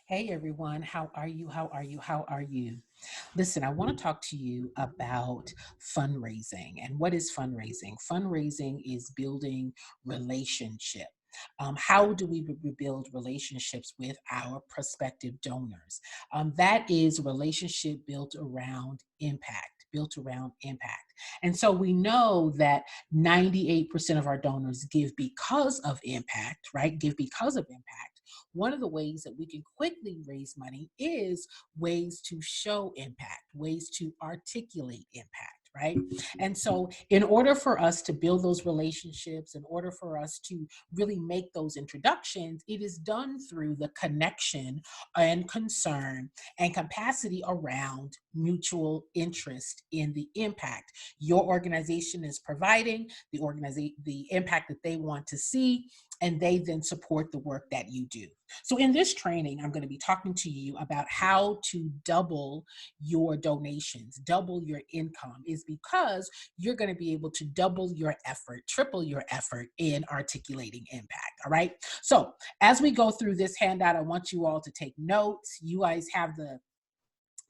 Hey everyone, how are you? How are you? How are you? Listen, I want to talk to you about fundraising. And what is fundraising? Fundraising is building relationship. How do we build relationships with our prospective donors? That is a relationship built around impact, built around impact. And so we know that 98% of our donors give because of impact, right? Give because of impact. One of the ways that we can quickly raise money is ways to show impact, ways to articulate impact. Right. And so, in order for us to build those relationships, in order for us to really make those introductions, it is done through the connection and concern and capacity around mutual interest in the impact your organization is providing, the impact that they want to see, and they then support the work that you do. So, in this training, I'm going to be talking to you about how to double your donations, double your income, is because you're going to be able to double your effort, triple your effort in articulating impact. All right. So, as we go through this handout, I want you all to take notes. You guys have the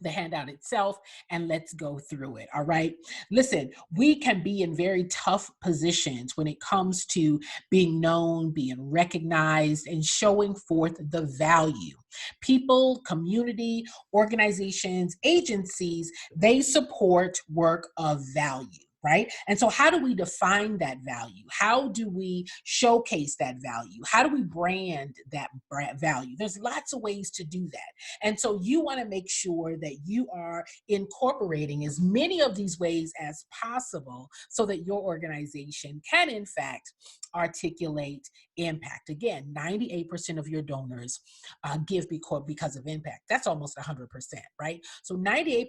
handout itself, and let's go through it. All right. Listen, we can be in very tough positions when it comes to being known, being recognized, and showing forth the value. People, community, organizations, agencies, they support work of value. Right. And so, how do we define that value? How do we showcase that value? How do we brand that value? There's lots of ways to do that. And so you want to make sure that you are incorporating as many of these ways as possible so that your organization can, in fact, articulate impact. Again, 98% of your donors give because of impact. That's almost 100%, right? So 98%,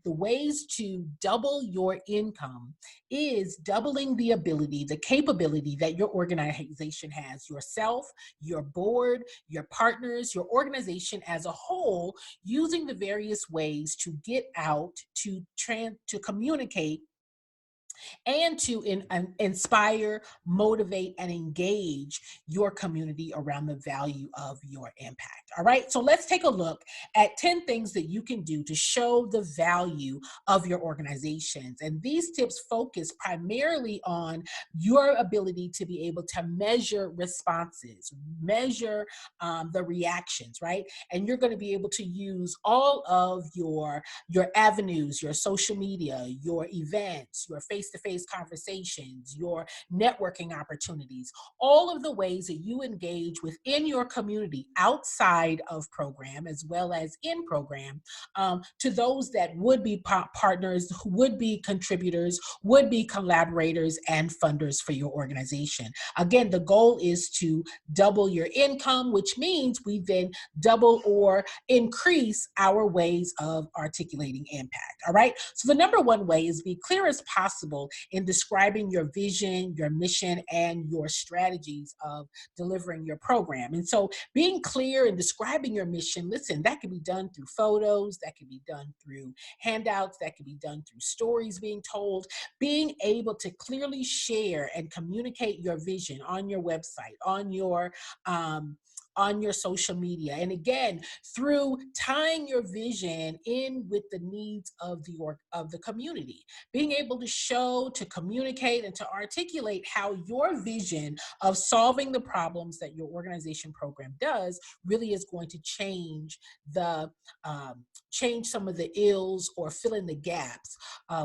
the ways to double your income is doubling the ability, the capability that your organization has, yourself, your board, your partners, your organization as a whole, using the various ways to get out, to communicate, and to inspire, motivate, and engage your community around the value of your impact. All right, so let's take a look at 10 things that you can do to show the value of your organizations. And these tips focus primarily on your ability to be able to measure responses, measure the reactions, right? And you're going to be able to use all of your avenues, your social media, your events, your face-to-face conversations, your networking opportunities, all of the ways that you engage within your community outside of program as well as in program, to those that would be partners, would be contributors, would be collaborators and funders for your organization. Again, the goal is to double your income, which means we then double or increase our ways of articulating impact. All right. So the number one way is be clear as possible in describing your vision, your mission, and your strategies of delivering your program. And so being clear and describing your mission, listen, that can be done through photos, that can be done through handouts, that can be done through stories being told. Being able to clearly share and communicate your vision on your website, on your social media. And again, through tying your vision in with the needs of the community, being able to show, to communicate, and to articulate how your vision of solving the problems that your organization program does really is going to the change some of the ills or fill in the gaps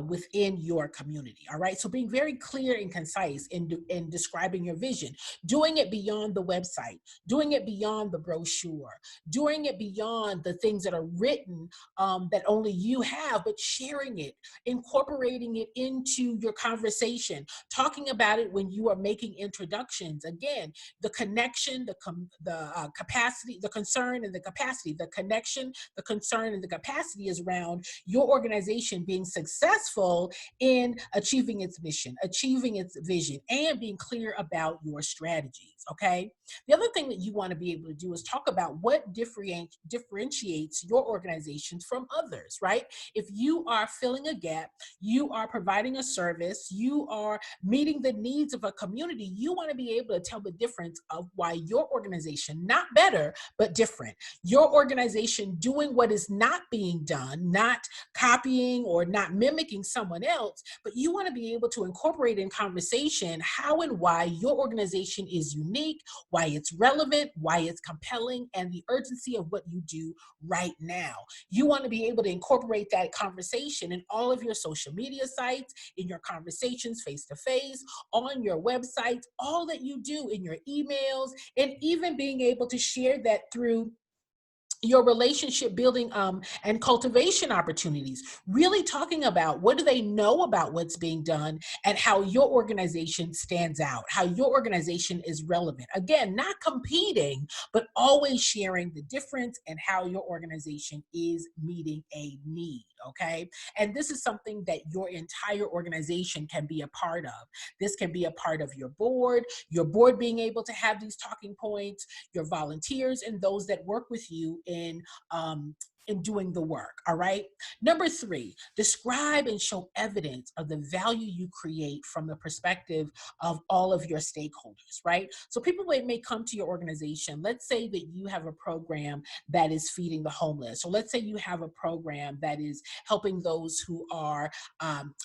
within your community. All right. So being very clear and concise in describing your vision, doing it beyond the website, doing it beyond the brochure, doing it beyond the things that are written that only you have, but sharing it, incorporating it into your conversation, talking about it when you are making introductions. Again, the connection, the capacity, the concern and the capacity, the connection, the concern and the capacity is around your organization being successful in achieving its mission, achieving its vision, and being clear about your strategies. Okay. The other thing that you want to be be able to do is talk about what differentiates your organizations from others, right? If you are filling a gap, you are providing a service, you are meeting the needs of a community, you want to be able to tell the difference of why your organization, not better, but different. Your organization doing what is not being done, not copying or not mimicking someone else, but you want to be able to incorporate in conversation how and why your organization is unique, why it's relevant, why it's compelling, and the urgency of what you do right now. You want to be able to incorporate that conversation in all of your social media sites, in your conversations face to face, on your websites, all that you do in your emails, and even being able to share that through your relationship building and cultivation opportunities, really talking about what do they know about what's being done and how your organization stands out, how your organization is relevant. Again, not competing, but always sharing the difference and how your organization is meeting a need, okay? And this is something that your entire organization can be a part of. This can be a part of your board being able to have these talking points, your volunteers, and those that work with you um, in doing the work. All right. Number 3, describe and show evidence of the value you create from the perspective of all of your stakeholders. Right. So people may come to your organization. Let's say that you have a program that is feeding the homeless. So let's say you have a program that is helping those who are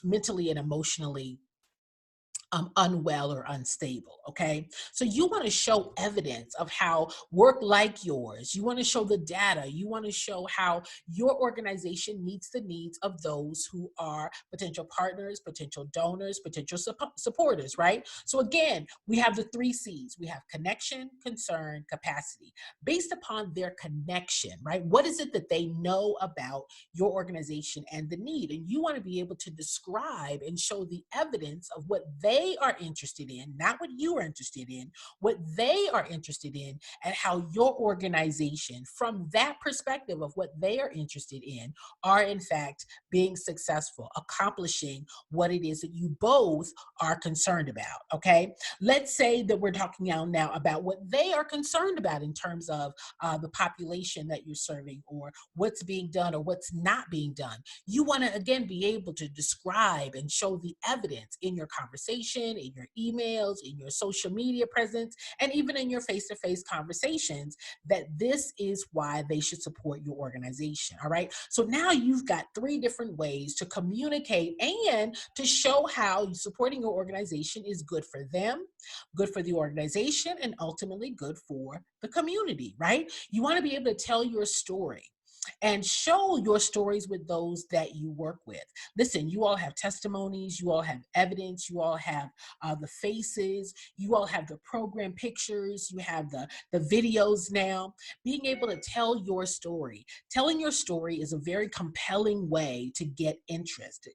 mentally and emotionally unwell or unstable. Okay. So you want to show evidence of how work like yours, you want to show the data, you want to show how your organization meets the needs of those who are potential partners, potential donors, potential supporters, right? So again, we have the 3 C's. We have connection, concern, capacity. Based upon their connection, right? What is it that they know about your organization and the need? And you want to be able to describe and show the evidence of what they are interested in, not what you are interested in, what they are interested in, and how your organization, from that perspective of what they are interested in, are in fact being successful, accomplishing what it is that you both are concerned about. Okay. Let's say that we're talking now about what they are concerned about in terms of the population that you're serving, or what's being done or what's not being done. You want to, again, be able to describe and show the evidence in your conversation, in your emails, in your social media presence, and even in your face-to-face conversations, that this is why they should support your organization. All right. So now you've got 3 different ways to communicate and to show how supporting your organization is good for them, good for the organization, and ultimately good for the community, right? You want to be able to tell your story and show your stories with those that you work with. Listen, you all have testimonies, you all have evidence, you all have the faces, you all have the program pictures, you have the videos now. Being able to tell your story. Telling your story is a very compelling way to get interest,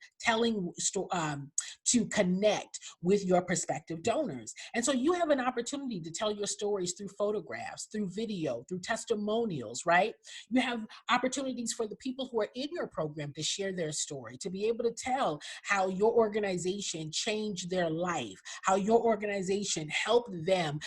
to connect with your prospective donors. And so you have an opportunity to tell your stories through photographs, through video, through testimonials, right? You have opportunities for the people who are in your program to share their story, to be able to tell how your organization changed their life, how your organization helped them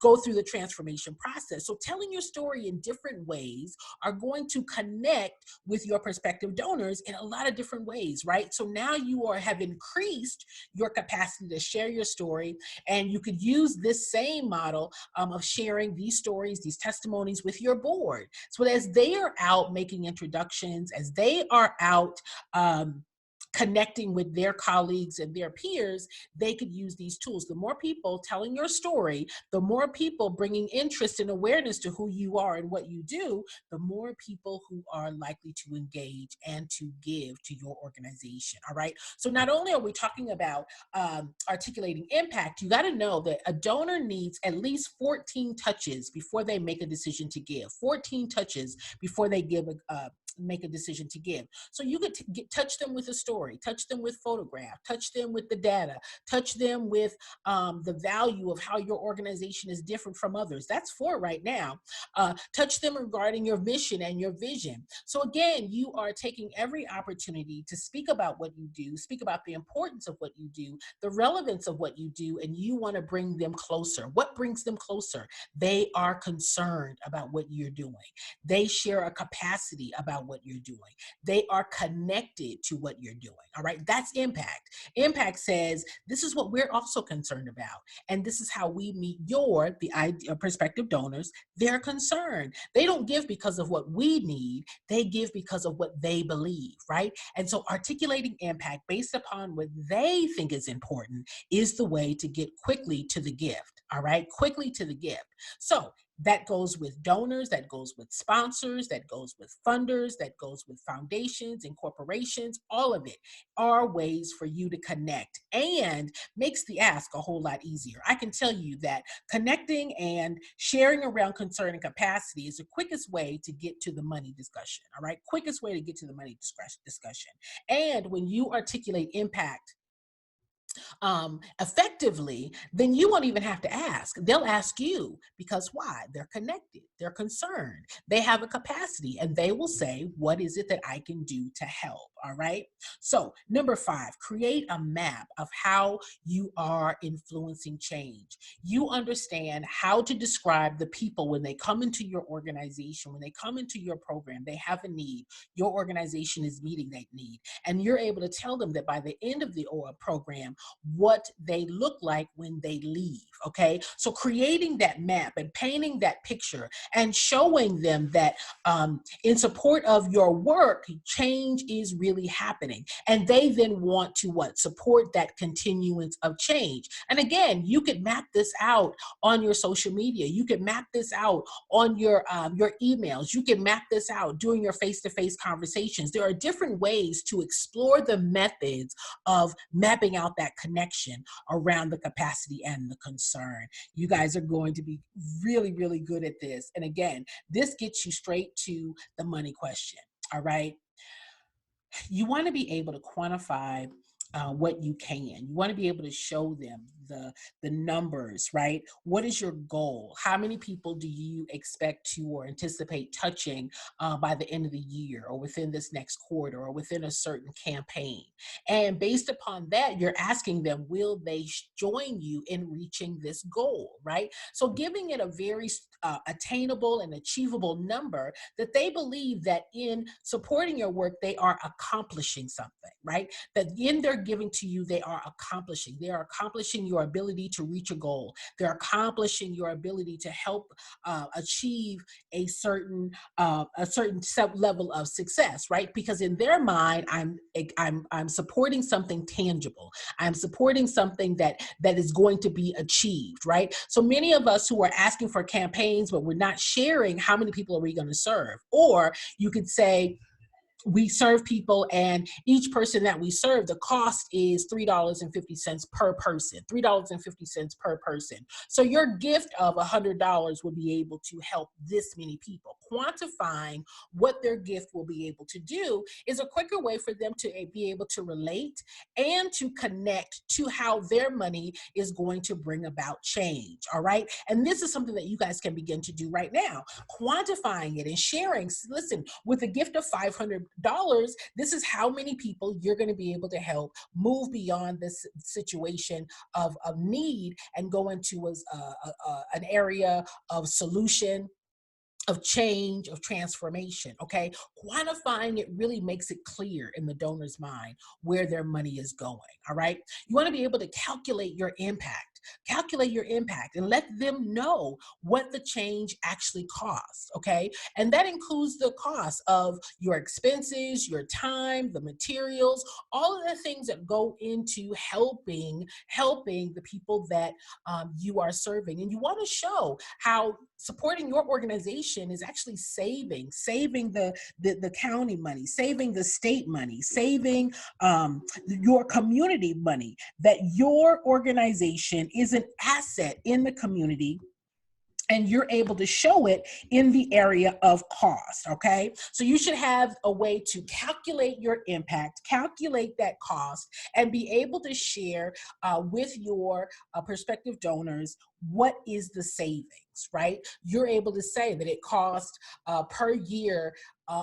go through the transformation process. So telling your story in different ways are going to connect with your prospective donors in a lot of different ways, right? So now you have increased your capacity to share your story, and you could use this same model of sharing these stories, these testimonies with your board. So as they are out making introductions, as they are out connecting with their colleagues and their peers, they could use these tools. The more people telling your story, the more people bringing interest and awareness to who you are and what you do, the more people who are likely to engage and to give to your organization. All right. So not only are we talking about articulating impact, you got to know that a donor needs at least 14 touches before they make a decision to give. 14 touches before they give make a decision to give. So you could touch them with a story, touch them with photograph, touch them with the data, touch them with the value of how your organization is different from others. That's 4 right now. Touch them regarding your mission and your vision. So again, you are taking every opportunity to speak about what you do, speak about the importance of what you do, the relevance of what you do, and you want to bring them closer. What brings them closer? They are concerned about what you're doing. They share a capacity about what you're doing. They are connected to what you're doing. All right. That's impact. Impact says, this is what we're also concerned about. And this is how we meet the prospective donors. They're concerned. They don't give because of what we need. They give because of what they believe, right? And so articulating impact based upon what they think is important is the way to get quickly to the gift, all right? Quickly to the gift. So that goes with donors, that goes with sponsors, that goes with funders, that goes with foundations and corporations. All of it are ways for you to connect and makes the ask a whole lot easier. I can tell you that connecting and sharing around concern and capacity is the quickest way to get to the money discussion, all right? Quickest way to get to the money discussion. And when you articulate impact effectively, then you won't even have to ask. They'll ask you because why? They're connected, they're concerned, they have a capacity, and they will say, what is it that I can do to help? All right. So, number 5, create a map of how you are influencing change. You understand how to describe the people when they come into your organization, when they come into your program, they have a need. Your organization is meeting that need. And you're able to tell them that by the end of the program, what they look like when they leave, okay? So creating that map and painting that picture and showing them that in support of your work, change is really happening. And they then want to what? Support that continuance of change. And again, you could map this out on your social media. You could map this out on your emails. You can map this out during your face-to-face conversations. There are different ways to explore the methods of mapping out that connection around the capacity and the concern. You guys are going to be really, really good at this. And again, this gets you straight to the money question. All right. You want to be able to quantify what you can. You want to be able to show them the numbers, right? What is your goal? How many people do you expect to or anticipate touching by the end of the year or within this next quarter or within a certain campaign? And based upon that, you're asking them, will they join you in reaching this goal, right? So giving it a very attainable and achievable number that they believe that in supporting your work, they are accomplishing something, right? That in their giving to you, they are accomplishing. They are accomplishing your ability to reach a goal. They're accomplishing your ability to help achieve a certain level of success, right? Because in their mind, I'm supporting something tangible. I'm supporting something that is going to be achieved, right? So many of us who are asking for campaigns, but we're not sharing how many people are we going to serve, or you could say, we serve people, and each person that we serve, the cost is $3.50 per person, $3.50 per person. So your gift of $100 will be able to help this many people. Quantifying what their gift will be able to do is a quicker way for them to be able to relate and to connect to how their money is going to bring about change. All right. And this is something that you guys can begin to do right now, quantifying it and sharing. Listen, with a gift of $500, this is how many people you're going to be able to help move beyond this situation of need and go into an area of solution, of change, of transformation, okay? Quantifying it really makes it clear in the donor's mind where their money is going, all right? You want to be able to calculate your impact and let them know what the change actually costs, okay? And that includes the cost of your expenses, your time, the materials, all of the things that go into helping the people that you are serving. And you want to show how supporting your organization is actually saving the county money, saving the state money, saving your community money, that your organization is an asset in the community and you're able to show it in the area of cost, okay? So you should have a way to calculate your impact, calculate that cost, and be able to share with your prospective donors what is the savings, right? You're able to say that it costs per year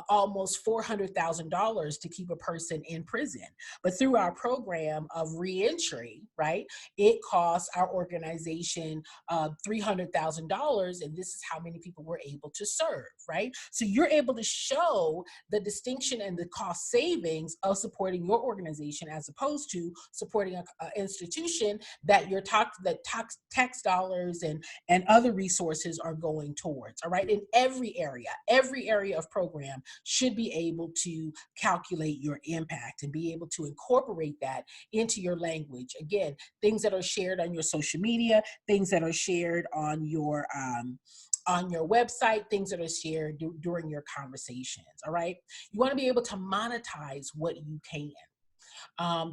almost $400,000 to keep a person in prison. But through our program of reentry, right, it costs our organization $300,000, and this is how many people we're able to serve, right? So you're able to show the distinction and the cost savings of supporting your organization as opposed to supporting an institution that your tax dollars and other resources are going towards. All right, in every area of program should be able to calculate your impact and be able to incorporate that into your language. Again, things that are shared on your social media, things that are shared on your website, things that are shared during your conversations. All right, you want to be able to monetize what you can.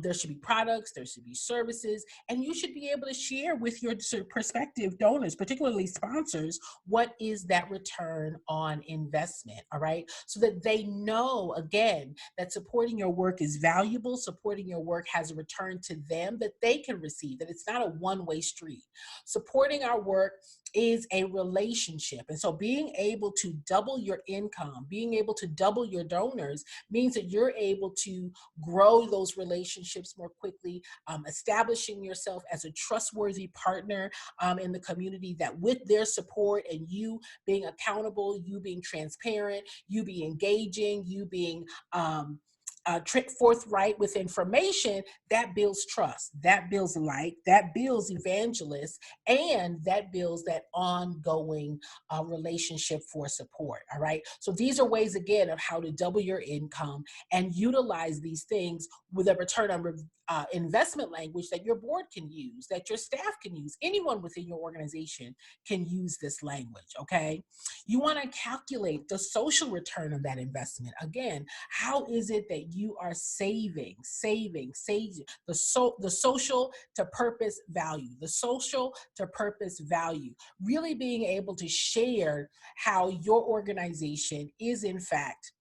There should be products, there should be services, and you should be able to share with your prospective donors, particularly sponsors, what is that return on investment, all right? So that they know, again, that supporting your work is valuable, supporting your work has a return to them that they can receive, that it's not a one-way street. Supporting our work is a relationship. And so being able to double your income, being able to double your donors means that you're able to grow those relationships more quickly, establishing yourself as a trustworthy partner in the community, that with their support and you being accountable, you being transparent, you being engaging, you being forthright with information, that builds trust, that builds like, that builds evangelists, and that builds that ongoing relationship for support. All right. So these are ways, again, of how to double your income and utilize these things with a return on investment language that your board can use, that your staff can use. Anyone within your organization can use this language. Okay. You want to calculate the social return of that investment. Again, how is it that you are saving the social to purpose value, the social to purpose value, really being able to share how your organization is in fact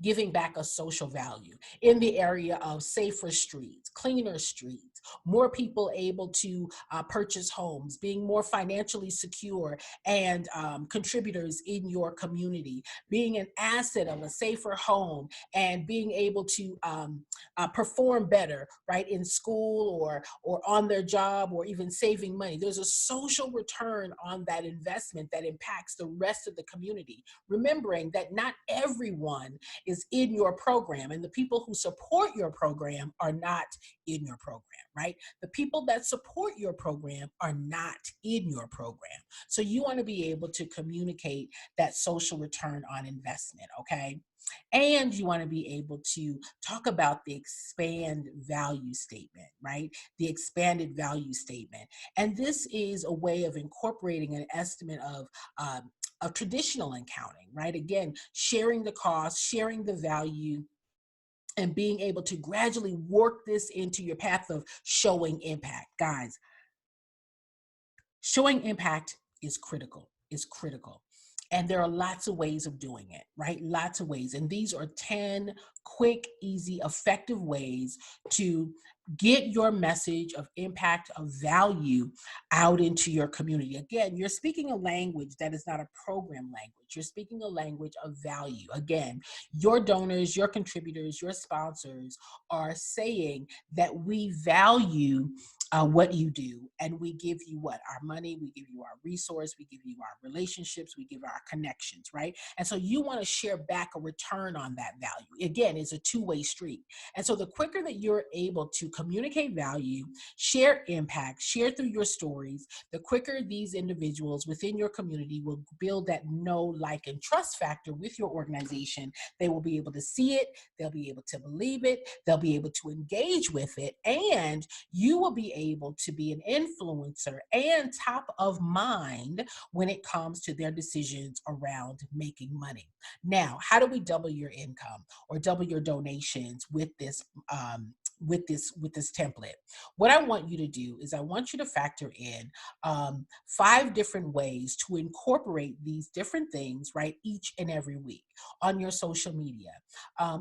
giving back a social value in the area of safer streets, cleaner streets, more people able to purchase homes, being more financially secure, and contributors in your community, being an asset of a safer home, and being able to perform better, right, in school or on their job, or even saving money. There's a social return on that investment that impacts the rest of the community. Remembering that not everyone is in your program, and the people who support your program are not in your program, right? The people that support your program are not in your program. So you want to be able to communicate that social return on investment, okay? And you want to be able to talk about the expand value statement, right? The expanded value statement. And this is a way of incorporating an estimate of traditional accounting, right? Again, sharing the cost, sharing the value, and being able to gradually work this into your path of showing impact. Guys, showing impact is critical, is critical. And there are lots of ways of doing it, right? Lots of ways. And these are 10 quick, easy, effective ways to get your message of impact, of value out into your community. Again, you're speaking a language that is not a program language. You're speaking a language of value. Again, your donors, your contributors, your sponsors are saying that we value what you do, and we give you what? Our money, we give you our resource, we give you our relationships, we give our connections, right? And so you want to share back a return on that value. Again, it's a two-way street. And so the quicker that you're able to communicate value, share impact, share through your stories, the quicker these individuals within your community will build that know, like, and trust factor with your organization. They will be able to see it, they'll be able to believe it, they'll be able to engage with it, and you will be able to be an influencer and top of mind when it comes to their decisions around making money. Now, how do we double your income or double your donations with this with this template. What I want you to do is I want you to factor in 5 different ways to incorporate these different things, right, each and every week on your social media,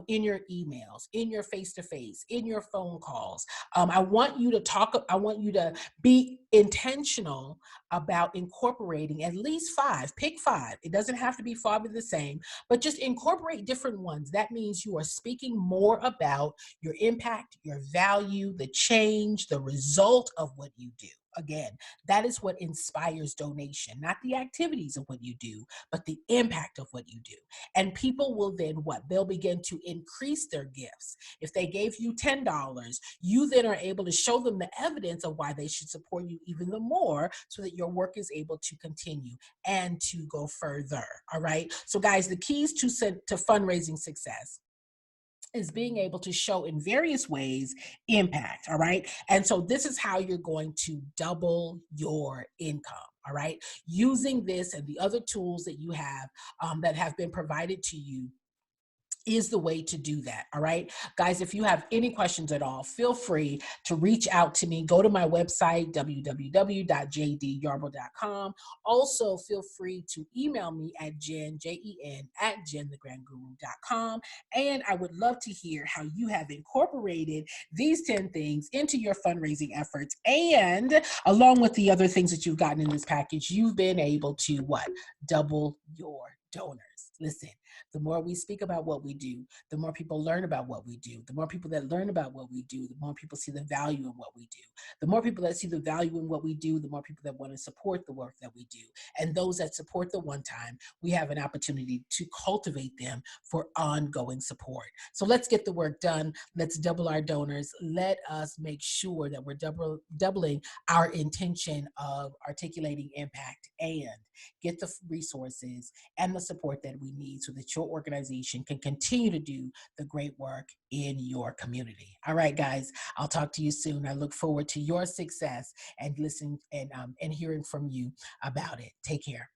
in your emails, in your face-to-face, in your phone calls. I want you to be intentional about incorporating at least 5. Pick 5. It doesn't have to be 5 of the same, but just incorporate different ones. That means you are speaking more about your impact, your value, the change, the result of what you do. Again, that is what inspires donation, not the activities of what you do, but the impact of what you do. And people will then what? They'll begin to increase their gifts. If they gave you $10, you then are able to show them the evidence of why they should support you even the more so that your work is able to continue and to go further. All right. So, guys, the keys to fundraising success is being able to show in various ways impact. All right. And so this is how you're going to double your income. All right. Using this and the other tools that you have that have been provided to you is the way to do that. All right, guys, if you have any questions at all, feel free to reach out to me. Go to my website, www.jdyarbrough.com. Also, feel free to email me at jenthegrandguru.com. And I would love to hear how you have incorporated these 10 things into your fundraising efforts. And along with the other things that you've gotten in this package, you've been able to what? Double your donors. Listen, the more we speak about what we do, the more people learn about what we do. The more people that learn about what we do, the more people see the value in what we do. The more people that see the value in what we do, the more people that want to support the work that we do. And those that support the one time, we have an opportunity to cultivate them for ongoing support. So let's get the work done. Let's double our donors. Let us make sure that we're doubling our intention of articulating impact and get the resources and the support that we need so that your organization can continue to do the great work in your community. All right, guys, I'll talk to you soon. I look forward to your success and listening and hearing from you about it. Take care.